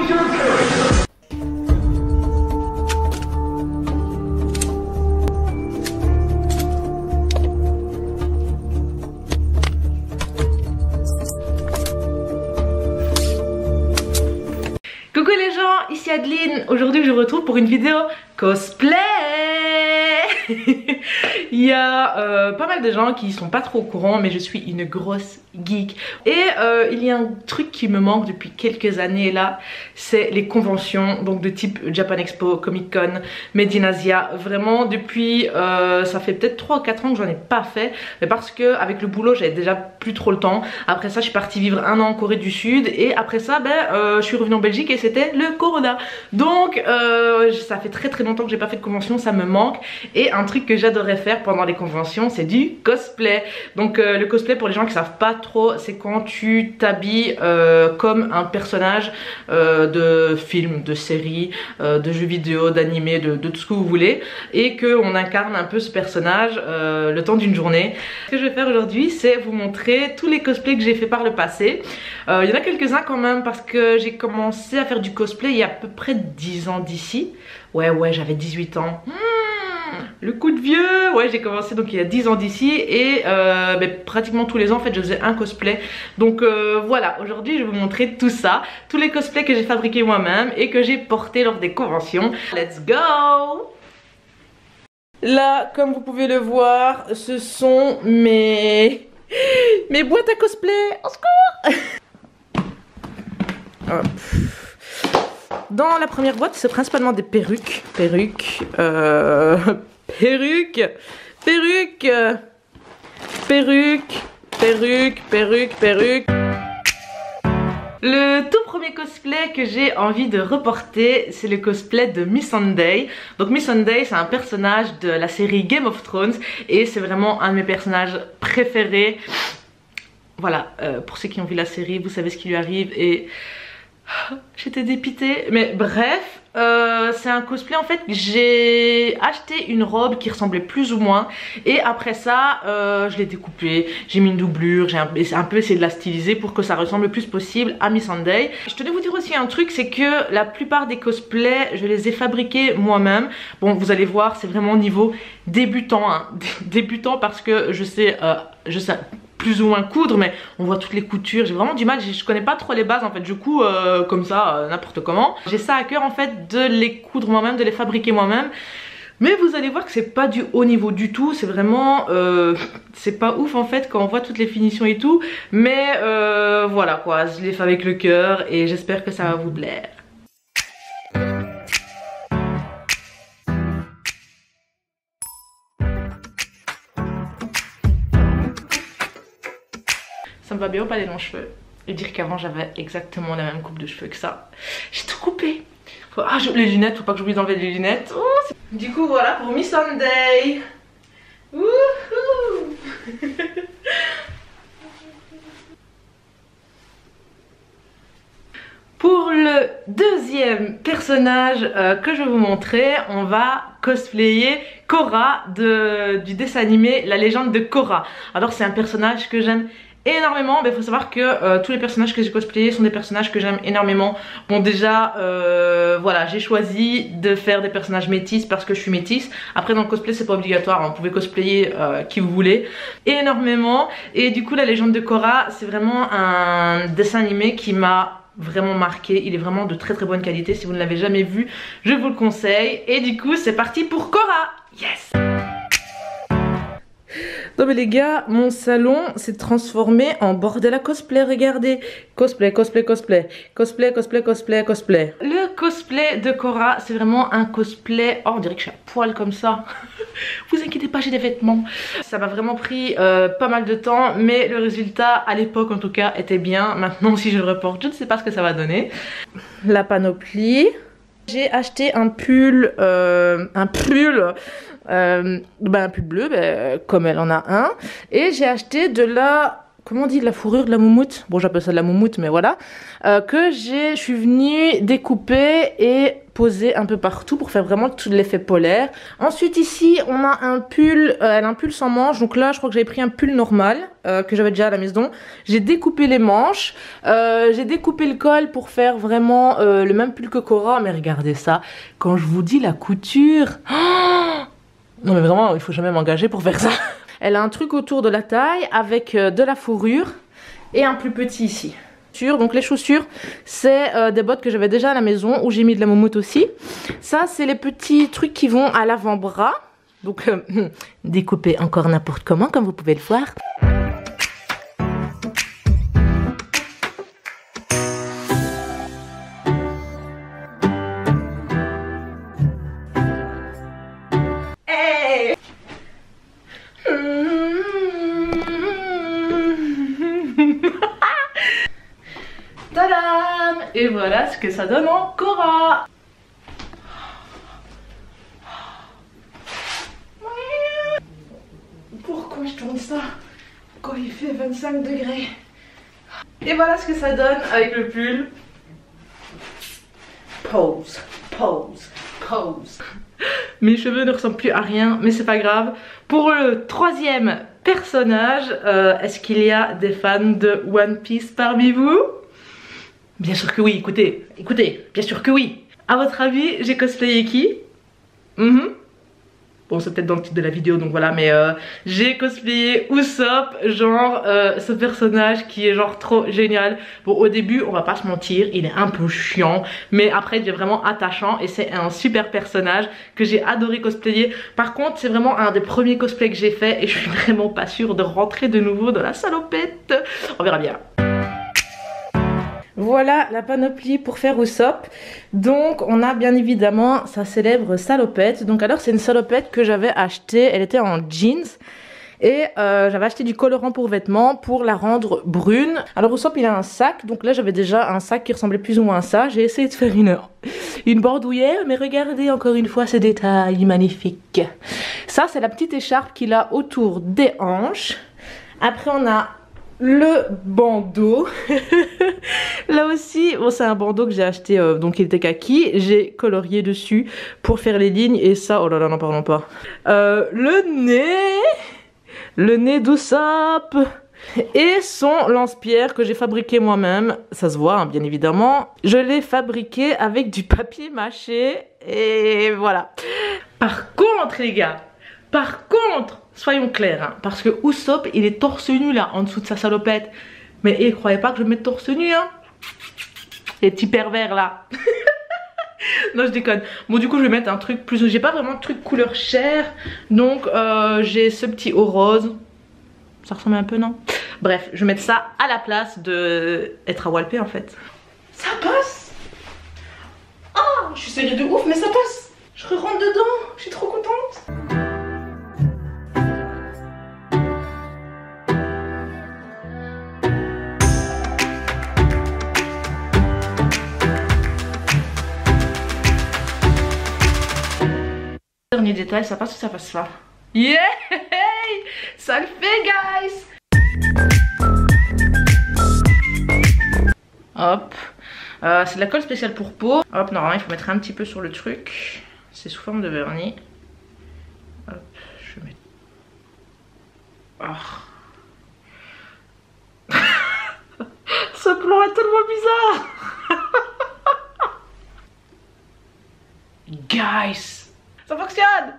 Coucou les gens, ici Adeline. Aujourd'hui je vous retrouve pour une vidéo cosplay. Il y a pas mal de gens qui sont pas trop au courant, mais je suis une grosse geek. Et il y a un truc qui me manque depuis quelques années là, c'est les conventions, donc de type Japan Expo, Comic Con, Made in Asia. Vraiment depuis, ça fait peut-être 3 ou 4 ans que j'en ai pas fait, mais parce que avec le boulot j'avais déjà plus trop le temps. Après ça je suis partie vivre 1 an en Corée du Sud, et après ça je suis revenue en Belgique et c'était le Corona. Donc ça fait très longtemps que j'ai pas fait de convention, ça me manque. Et un truc que j'adorais faire pendant les conventions, c'est du cosplay. Donc le cosplay, pour les gens qui savent pas trop, c'est quand tu t'habilles comme un personnage de film, de série, de jeux vidéo, d'animé, de tout ce que vous voulez, et qu'on incarne un peu ce personnage le temps d'une journée. Ce que je vais faire aujourd'hui, c'est vous montrer tous les cosplays que j'ai fait par le passé. Il y en a quelques-uns quand même, parce que j'ai commencé à faire du cosplay il y a à peu près 10 ans d'ici. Ouais, j'avais 18 ans. Le coup de vieux. Ouais, j'ai commencé donc il y a 10 ans d'ici, et pratiquement tous les ans en fait je faisais un cosplay. Donc voilà, aujourd'hui je vais vous montrer tout ça, tous les cosplays que j'ai fabriqués moi-même et que j'ai portés lors des conventions. Let's go! Là, comme vous pouvez le voir, ce sont mes boîtes à cosplay. Au secours! Hop. Dans la première boîte, c'est principalement des perruques. Perruques. Le tout premier cosplay que j'ai envie de reporter, c'est le cosplay de Missandei. Donc Missandei, c'est un personnage de la série Game of Thrones, et c'est vraiment un de mes personnages préférés. Voilà, pour ceux qui ont vu la série, vous savez ce qui lui arrive, et j'étais dépitée. Mais bref, c'est un cosplay en fait. J'ai acheté une robe qui ressemblait plus ou moins, et après ça je l'ai découpée, j'ai mis une doublure, j'ai un peu essayé de la styliser pour que ça ressemble le plus possible à Missandei. Je tenais à vous dire aussi un truc, c'est que la plupart des cosplays je les ai fabriqués moi-même. Bon, vous allez voir, c'est vraiment niveau débutant, hein. Débutant, parce que je sais plus ou moins coudre, mais on voit toutes les coutures. J'ai vraiment du mal, je connais pas trop les bases en fait. Du coup comme ça, n'importe comment. J'ai ça à cœur en fait, de les coudre moi-même, de les fabriquer moi-même. Mais vous allez voir que c'est pas du haut niveau du tout. C'est vraiment c'est pas ouf en fait quand on voit toutes les finitions et tout. Mais voilà quoi, je l'ai fait avec le cœur et j'espère que ça va vous plaire. Ça me va bien au palais de longs cheveux. Et dire qu'avant j'avais exactement la même coupe de cheveux que ça. J'ai tout coupé. Ah, les lunettes, faut pas que j'oublie d'enlever les lunettes. Oh, du coup voilà pour Missandei. Wouhou. Pour le deuxième personnage que je vais vous montrer, on va cosplayer Korra du dessin animé La Légende de Korra. Alors c'est un personnage que j'aime énormément. Il faut savoir que tous les personnages que j'ai cosplayés sont des personnages que j'aime énormément. Bon, déjà voilà, j'ai choisi de faire des personnages métis parce que je suis métisse. Après dans le cosplay c'est pas obligatoire, hein. Vous pouvez cosplayer qui vous voulez, énormément. Et du coup La Légende de Korra, c'est vraiment un dessin animé qui m'a vraiment marqué. Il est vraiment de très bonne qualité. Si vous ne l'avez jamais vu, je vous le conseille. Et du coup c'est parti pour Korra. Yes! Non mais les gars, mon salon s'est transformé en bordel à cosplay, regardez. Cosplay. Le cosplay de Korra, c'est vraiment un cosplay... Oh, on dirait que je suis à poil comme ça. Vous inquiétez pas, j'ai des vêtements. Ça m'a vraiment pris pas mal de temps, mais le résultat, à l'époque en tout cas, était bien. Maintenant, si je le reporte, je ne sais pas ce que ça va donner. La panoplie. J'ai acheté un pull, un pull bleu, comme elle en a un. Et j'ai acheté de la comment on dit, de la fourrure de la moumoute, bon j'appelle ça de la moumoute mais voilà, que je suis venue découper et poser un peu partout pour faire vraiment tout l'effet polaire. Ensuite ici on a un pull, elle a un pull sans manches, donc là je crois que j'avais pris un pull normal que j'avais déjà à la maison. J'ai découpé les manches, j'ai découpé le col pour faire vraiment le même pull que Cora, mais regardez ça, quand je vous dis la couture, oh non mais vraiment il faut jamais m'engager pour faire ça. Elle a un truc autour de la taille avec de la fourrure et un plus petit ici. Donc les chaussures, c'est des bottes que j'avais déjà à la maison où j'ai mis de la moumoute aussi. Ça, c'est les petits trucs qui vont à l'avant-bras. Donc découpés encore n'importe comment, comme vous pouvez le voir. Tadam! Et voilà ce que ça donne en Cora. Pourquoi je tourne ça quand il fait 25 degrés? Et voilà ce que ça donne avec le pull. Pose, pose, pose. Mes cheveux ne ressemblent plus à rien, mais c'est pas grave. Pour le troisième personnage, est-ce qu'il y a des fans de One Piece parmi vous? Bien sûr que oui, écoutez, bien sûr que oui. À votre avis, j'ai cosplayé qui? Bon, c'est peut-être dans le titre de la vidéo, donc voilà, mais j'ai cosplayé Usopp, genre ce personnage qui est genre trop génial. Bon, au début, on va pas se mentir, il est un peu chiant, mais après, il devient vraiment attachant et c'est un super personnage que j'ai adoré cosplayer. Par contre, c'est vraiment un des premiers cosplays que j'ai fait et je suis vraiment pas sûre de rentrer de nouveau dans la salopette. On verra bien. Voilà la panoplie pour faire Usopp. Donc on a bien évidemment sa célèbre salopette. Donc alors c'est une salopette que j'avais achetée, elle était en jeans. Et j'avais acheté du colorant pour vêtements pour la rendre brune. Alors Usopp il a un sac, donc là j'avais déjà un sac qui ressemblait plus ou moins à ça. J'ai essayé de faire une bordouillère, mais regardez encore une fois ces détails magnifiques. Ça c'est la petite écharpe qu'il a autour des hanches. Après on a le bandeau. Là aussi, bon, c'est un bandeau que j'ai acheté, donc il était kaki. J'ai colorié dessus pour faire les lignes. Et ça, oh là là, n'en parlons pas. Le nez d'Usopp. Et son lance-pierre que j'ai fabriqué moi-même. Ça se voit, hein, bien évidemment. Je l'ai fabriqué avec du papier mâché. Et voilà. Par contre, les gars, soyons clairs, hein, parce que Usopp il est torse nu là en dessous de sa salopette. Mais croyez pas que je vais mettre torse nu, hein. Les petits pervers là. Non, je déconne. Bon, du coup, je vais mettre un truc plus. J'ai pas vraiment de truc couleur chair. Donc, j'ai ce petit haut rose. Ça ressemble un peu, non? Bref, je vais mettre ça à la place de être à Walpé en fait. Ça passe! Ah, je suis sérieuse de ouf, mais ça passe! Je rentre dedans, je suis trop contente! Dernier détail, ça passe ou ça passe pas? Yeah! Ça le fait, guys! Hop. C'est de la colle spéciale pour peau. Hop, normalement, il faut mettre un petit peu sur le truc. C'est sous forme de vernis. Hop, je vais mettre... Oh. Ce plan est tellement bizarre! Guys! Ça fonctionne!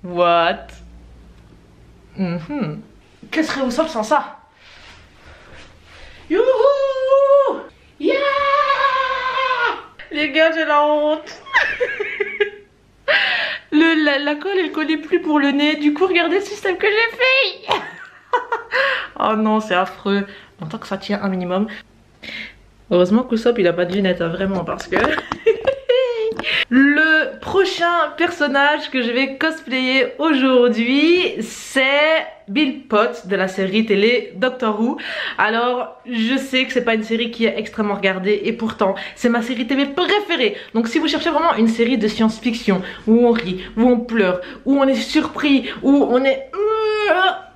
What? Que serait Usopp sans ça? Youhou! Yeah! Les gars, j'ai la honte. La colle, elle collait plus pour le nez. Du coup, regardez le système que j'ai fait. Oh non, c'est affreux. En tant que ça tient un minimum. Heureusement qu'Usopp, il a pas de lunettes, hein, vraiment, parce que... Le prochain personnage que je vais cosplayer aujourd'hui, c'est Bill Potts de la série télé Doctor Who. Alors, je sais que c'est pas une série qui est extrêmement regardée et pourtant, c'est ma série TV préférée. Donc si vous cherchez vraiment une série de science-fiction où on rit, où on pleure, où on est surpris, où on est...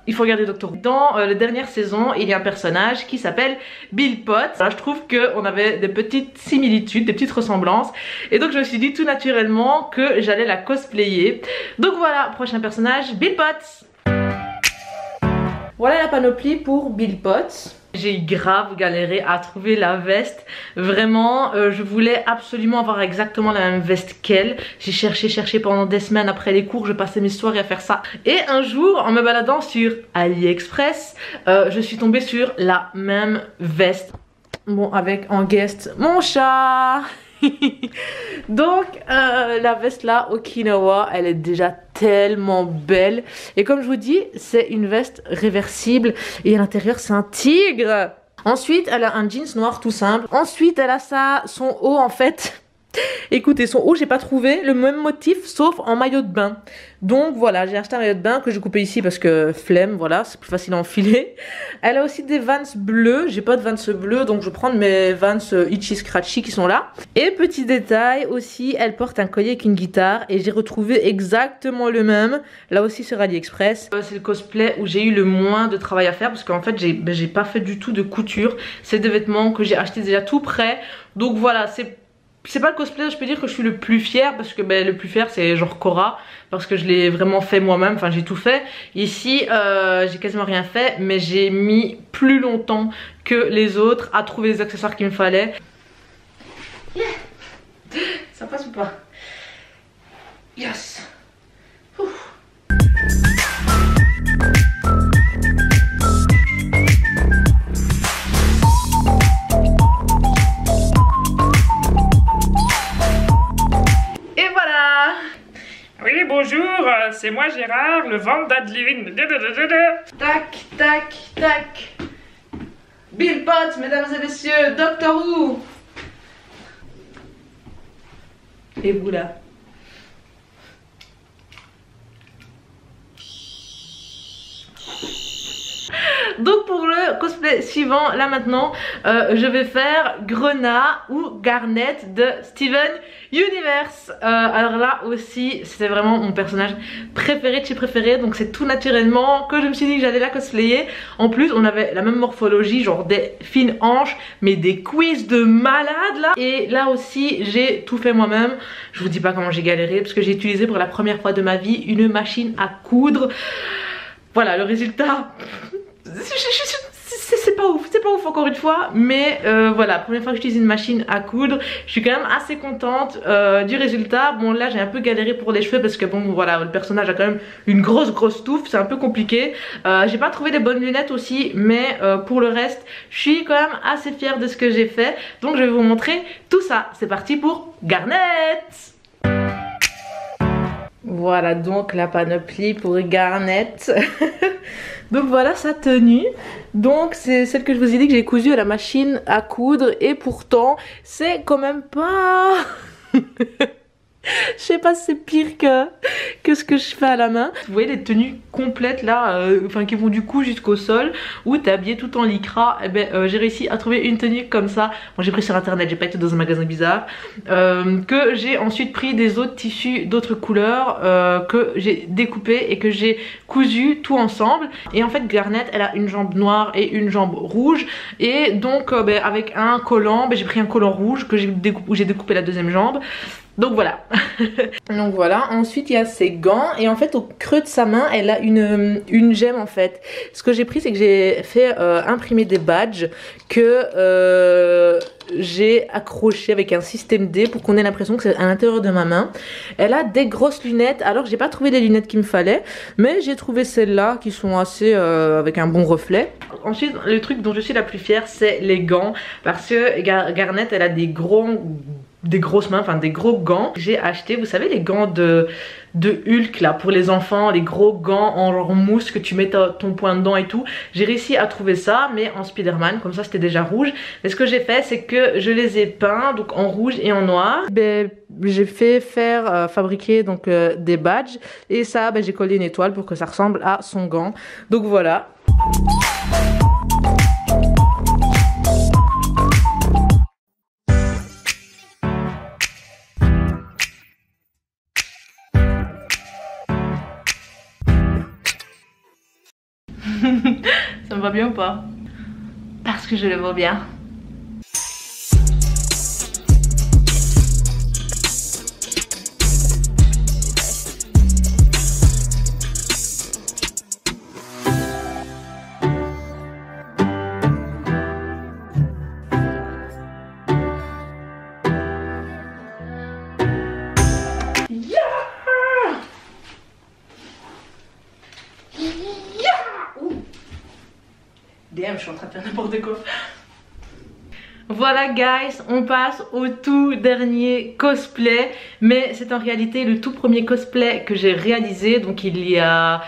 il faut regarder Doctor Who. Dans la dernière saison, il y a un personnage qui s'appelle Bill Potts. Alors, je trouve qu'on avait des petites similitudes, des petites ressemblances. Et donc je me suis dit tout naturellement que j'allais la cosplayer. Donc voilà, prochain personnage, Bill Potts. Voilà la panoplie pour Bill Potts. J'ai grave galéré à trouver la veste. Vraiment, je voulais absolument avoir exactement la même veste qu'elle. J'ai cherché pendant des semaines après les cours. Je passais mes soirées à faire ça. Et un jour, en me baladant sur AliExpress, je suis tombée sur la même veste. Bon, avec en guest mon chat. Donc la veste là Okinawa, elle est déjà tellement belle. Et comme je vous dis, c'est une veste réversible. Et à l'intérieur, c'est un tigre. Ensuite, elle a un jeans noir tout simple. Ensuite, elle a son haut en fait. Écoutez, son haut, j'ai pas trouvé le même motif sauf en maillot de bain. Donc voilà, j'ai acheté un maillot de bain que j'ai coupé ici parce que flemme, voilà, c'est plus facile à enfiler. Elle a aussi des Vans bleus, j'ai pas de Vans bleus donc je prends mes Vans Itchy Scratchy qui sont là. Et petit détail aussi, elle porte un collier avec une guitare et j'ai retrouvé exactement le même, là aussi sur AliExpress. C'est le cosplay où j'ai eu le moins de travail à faire parce qu'en fait j'ai pas fait du tout de couture. C'est des vêtements que j'ai achetés déjà tout prêt. Donc voilà, c'est pas le cosplay, je peux dire que je suis le plus fière parce que le plus fier c'est genre Cora parce que je l'ai vraiment fait moi-même, enfin j'ai tout fait. Ici j'ai quasiment rien fait mais j'ai mis plus longtemps que les autres à trouver les accessoires qu'il me fallait. Ça passe ou pas? Yes. Ouf. Oui, bonjour, c'est moi Gérard, le ventre d'Adeline. Tac, tac, tac. Bill Potts, mesdames et messieurs, Doctor Who. Et vous là? Donc pour le cosplay suivant, là maintenant, je vais faire Grenat ou Garnet de Steven Universe. Alors là aussi, c'était vraiment mon personnage préféré de chez préféré. Donc c'est tout naturellement que je me suis dit que j'allais la cosplayer. En plus, on avait la même morphologie, genre des fines hanches, mais des cuisses de malade là. Et là aussi, j'ai tout fait moi-même. Je vous dis pas comment j'ai galéré parce que j'ai utilisé pour la première fois de ma vie une machine à coudre. Voilà, le résultat... c'est pas ouf encore une fois, mais voilà, première fois que j'utilise une machine à coudre, je suis quand même assez contente du résultat. Bon là j'ai un peu galéré pour les cheveux parce que bon voilà, le personnage a quand même une grosse touffe, c'est un peu compliqué. J'ai pas trouvé des bonnes lunettes aussi, mais pour le reste, je suis quand même assez fière de ce que j'ai fait. Donc je vais vous montrer tout ça. C'est parti pour Garnet. Voilà donc la panoplie pour Garnet. Donc voilà sa tenue. Donc c'est celle que je vous ai dit que j'ai cousue à la machine à coudre. Et pourtant c'est quand même pas... Je sais pas si c'est pire que ce que je fais à la main. Vous voyez les tenues complètes là, enfin qui vont du cou jusqu'au sol, où t'es habillé tout en lycra. Et ben j'ai réussi à trouver une tenue comme ça. Bon j'ai pris sur internet, j'ai pas été dans un magasin bizarre. Que j'ai ensuite pris des autres tissus d'autres couleurs que j'ai découpé et que j'ai cousu tout ensemble. Et en fait Garnet elle a une jambe noire et une jambe rouge. Et donc avec un collant, j'ai pris un collant rouge que j'ai découpé la deuxième jambe. Donc voilà. Donc voilà, ensuite il y a ses gants et en fait au creux de sa main elle a une gemme en fait. Ce que j'ai pris c'est que j'ai fait imprimer des badges que j'ai accroché avec un système D pour qu'on ait l'impression que c'est à l'intérieur de ma main. Elle a des grosses lunettes, alors j'ai pas trouvé les lunettes qu'il me fallait, mais j'ai trouvé celles-là qui sont assez avec un bon reflet. Ensuite le truc dont je suis la plus fière c'est les gants parce que Garnet elle a des grosses mains, enfin des gros gants. J'ai acheté, vous savez les gants de Hulk là pour les enfants, les gros gants en genre mousse que tu mets ton poing dedans et tout. J'ai réussi à trouver ça mais en Spider-Man, comme ça c'était déjà rouge. Mais ce que j'ai fait c'est que je les ai peints donc en rouge et en noir. J'ai fait fabriquer donc des badges et ça j'ai collé une étoile pour que ça ressemble à son gant. Donc voilà. Ça me va bien ou pas? Parce que je le vois bien. Damn, je suis en train de faire n'importe quoi. Voilà guys, on passe au tout dernier cosplay. Mais c'est en réalité le tout premier cosplay que j'ai réalisé. Donc il y a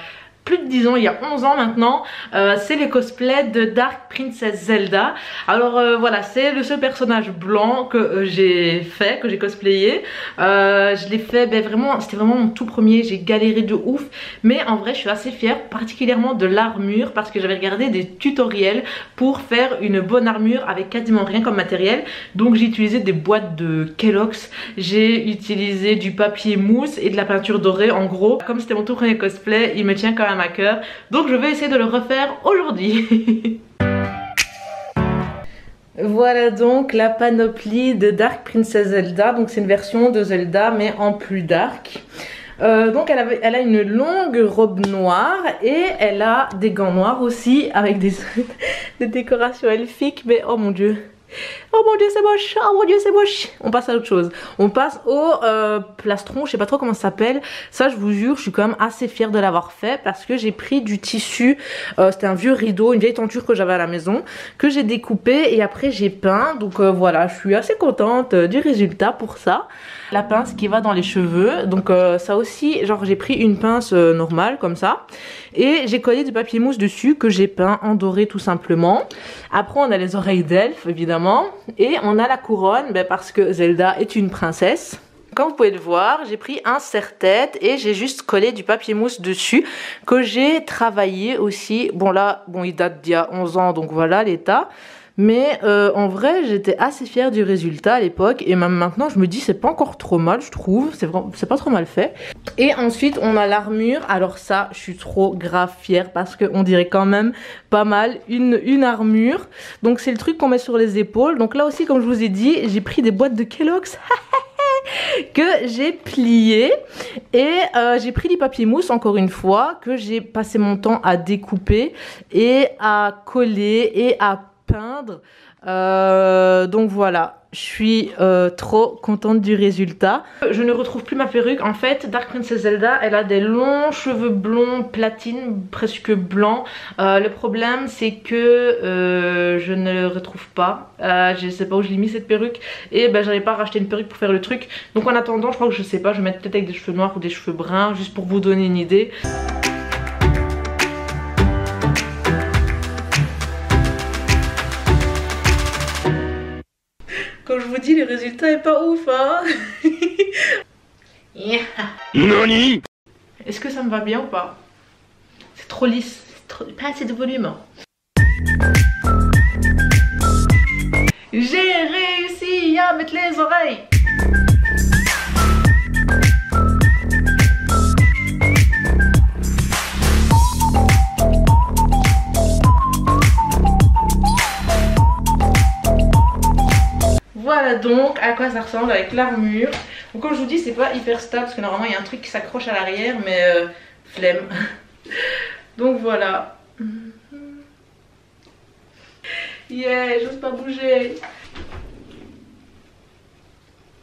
plus de 10 ans, il y a 11 ans maintenant. C'est le cosplay de Dark Princess Zelda. Alors voilà, c'est le seul personnage blanc que j'ai fait, que j'ai cosplayé. Je l'ai fait, ben vraiment, c'était vraiment mon tout premier. J'ai galéré de ouf. Mais en vrai, je suis assez fière, particulièrement de l'armure, parce que j'avais regardé des tutoriels pour faire une bonne armure avec quasiment rien comme matériel. Donc j'ai utilisé des boîtes de Kellogg's. J'ai utilisé du papier mousse et de la peinture dorée. En gros, comme c'était mon tout premier cosplay, il me tient quand même à cœur, donc je vais essayer de le refaire aujourd'hui. Voilà donc la panoplie de Dark Princess Zelda. Donc c'est une version de Zelda mais en plus dark. Donc elle a une longue robe noire et elle a des gants noirs aussi avec des décorations elfiques. Mais oh mon dieu, oh mon dieu c'est moche, oh mon dieu c'est moche. On passe à autre chose. On passe au plastron, je sais pas trop comment ça s'appelle. Ça je vous jure, je suis quand même assez fière de l'avoir fait parce que j'ai pris du tissu, c'était un vieux rideau, une vieille tenture que j'avais à la maison, que j'ai découpé et après j'ai peint. Donc voilà, je suis assez contente du résultat pour ça. La pince qui va dans les cheveux, donc ça aussi, genre j'ai pris une pince normale comme ça et j'ai collé du papier mousse dessus que j'ai peint en doré tout simplement. Après on a les oreilles d'elfe évidemment et on a la couronne, ben, parce que Zelda est une princesse. Comme vous pouvez le voir, j'ai pris un serre-tête et j'ai juste collé du papier mousse dessus que j'ai travaillé aussi. Bon là, bon il date d'il y a 11 ans donc voilà l'état. Mais en vrai j'étais assez fière du résultat à l'époque et même maintenant je me dis c'est pas encore trop mal, je trouve, c'est pas trop mal fait. Et ensuite on a l'armure. Alors ça je suis trop grave fière parce qu'on dirait quand même pas mal une armure. Donc c'est le truc qu'on met sur les épaules. Donc là aussi comme je vous ai dit, j'ai pris des boîtes de Kellogg's que j'ai plié et j'ai pris du papier mousse encore une fois que j'ai passé mon temps à découper et à coller et à peindre. Donc voilà, je suis trop contente du résultat. Je ne retrouve plus ma perruque. En fait, Dark Princess Zelda, elle a des longs cheveux blonds platine, presque blancs. Le problème, c'est que je ne le retrouve pas. Je sais pas où je l'ai mis cette perruque. Et ben, j'avais pas racheté une perruque pour faire le truc. Donc en attendant, je crois que je sais pas, je vais mettre peut-être avec des cheveux noirs ou des cheveux bruns, juste pour vous donner une idée. Comme je vous dis, le résultat est pas ouf, hein. Yeah. Nani? Est-ce que ça me va bien ou pas? C'est trop lisse, pas assez de volume. J'ai réussi à mettre les oreilles. Voilà donc à quoi ça ressemble avec l'armure. Donc comme je vous dis, c'est pas hyper stable parce que normalement il y a un truc qui s'accroche à l'arrière, mais flemme. Donc voilà. Yeah, j'ose pas bouger.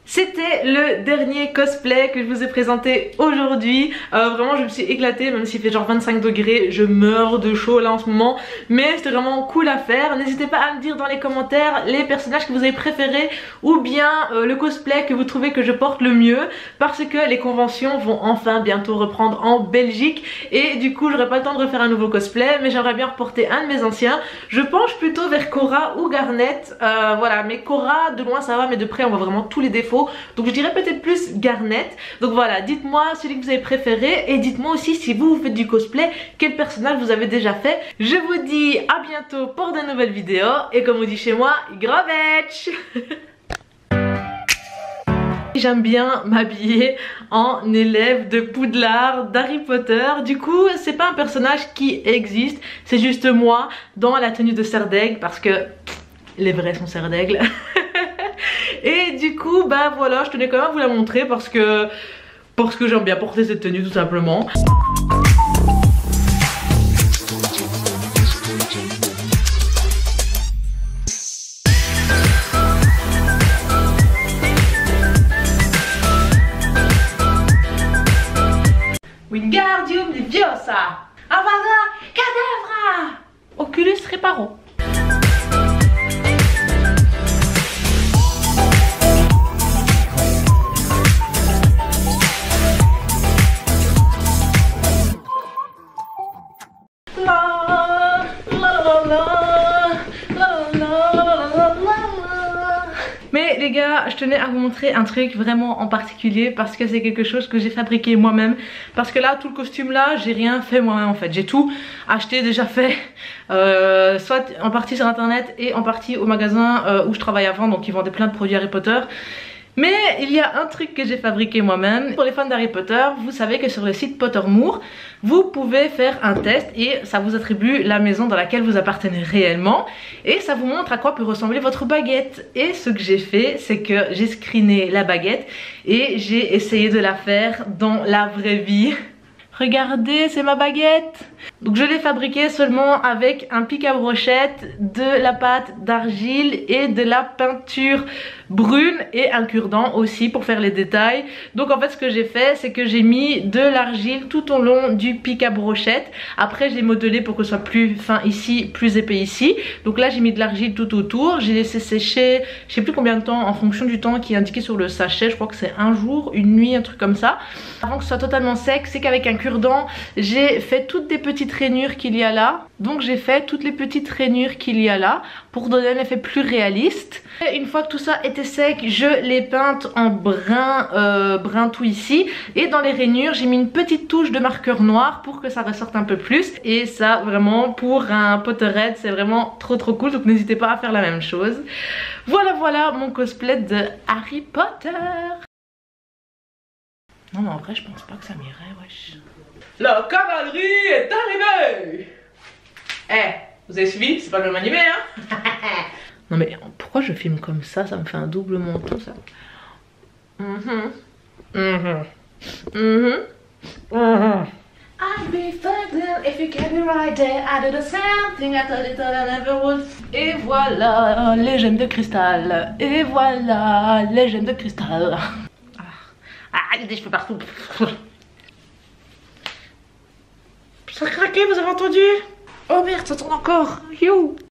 C'était le dernier cosplay que je vous ai présenté aujourd'hui. Vraiment je me suis éclatée, même s'il fait genre 25 degrés, je meurs de chaud là en ce moment. Mais c'était vraiment cool à faire. N'hésitez pas à me dire dans les commentaires les personnages que vous avez préférés ou bien le cosplay que vous trouvez que je porte le mieux. Parce que les conventions vont enfin bientôt reprendre en Belgique. Et du coup j'aurai pas le temps de refaire un nouveau cosplay, mais j'aimerais bien reporter un de mes anciens. Je penche plutôt vers Cora ou Garnet. Voilà, mais Cora de loin ça va, mais de près on voit vraiment tous les défauts. Donc je dirais peut-être plus Garnet. Donc voilà, dites-moi celui que vous avez préféré. Et dites-moi aussi si vous faites du cosplay, quel personnage vous avez déjà fait. Je vous dis à bientôt pour de nouvelles vidéos. Et comme on dit chez moi, gros bitch. J'aime bien m'habiller en élève de Poudlard, d'Harry Potter. Du coup, c'est pas un personnage qui existe, c'est juste moi dans la tenue de Serre d'Aigle parce que les vrais sont Serre d'Aigle. Et du coup, bah voilà, je tenais quand même à vous la montrer parce que j'aime bien porter cette tenue tout simplement. Wingardium Leviosa, Avada Kedavra, Oculus Reparo. Mais les gars, je tenais à vous montrer un truc vraiment en particulier parce que c'est quelque chose que j'ai fabriqué moi-même. Parce que là, tout le costume là, j'ai rien fait moi-même en fait. J'ai tout acheté, déjà fait, soit en partie sur internet et en partie au magasin où je travaille avant. Donc ils vendaient plein de produits Harry Potter. Mais il y a un truc que j'ai fabriqué moi-même. Pour les fans d'Harry Potter, vous savez que sur le site Pottermore, vous pouvez faire un test et ça vous attribue la maison dans laquelle vous appartenez réellement. Et ça vous montre à quoi peut ressembler votre baguette. Et ce que j'ai fait, c'est que j'ai screené la baguette et j'ai essayé de la faire dans la vraie vie. Regardez, c'est ma baguette. Donc je l'ai fabriquée seulement avec un pic à brochette, de la pâte d'argile et de la peinture brune et un cure-dent aussi pour faire les détails. Donc en fait ce que j'ai fait, c'est que j'ai mis de l'argile tout au long du pic à brochette. Après j'ai modelé pour que ce soit plus fin ici, plus épais ici. Donc là j'ai mis de l'argile tout autour. J'ai laissé sécher, je sais plus combien de temps en fonction du temps qui est indiqué sur le sachet. Je crois que c'est un jour, une nuit, un truc comme ça. Avant que ce soit totalement sec, c'est qu'avec un cure-dent, j'ai fait toutes des petites rainures qu'il y a là. Donc j'ai fait toutes les petites rainures qu'il y a là pour donner un effet plus réaliste. Et une fois que tout ça était sec, je l'ai peinte en brun tout ici. Et dans les rainures, j'ai mis une petite touche de marqueur noir pour que ça ressorte un peu plus. Et ça, vraiment, pour un Potterhead, c'est vraiment trop cool. Donc n'hésitez pas à faire la même chose. Voilà mon cosplay de Harry Potter. Non mais en vrai, je pense pas que ça m'irait, wesh. La cavalerie est arrivée. Vous avez suivi? C'est pas le même animé, hein. Non mais pourquoi je filme comme ça? Ça me fait un double menton, ça. I'd be fucking if you get me right there. I do the same thing I thought it I never would. Et voilà les gemmes de cristal. Et voilà les gemmes de cristal. Il y a des cheveux partout. Ça craquait, vous avez entendu? Oh merde, ça tourne encore. You.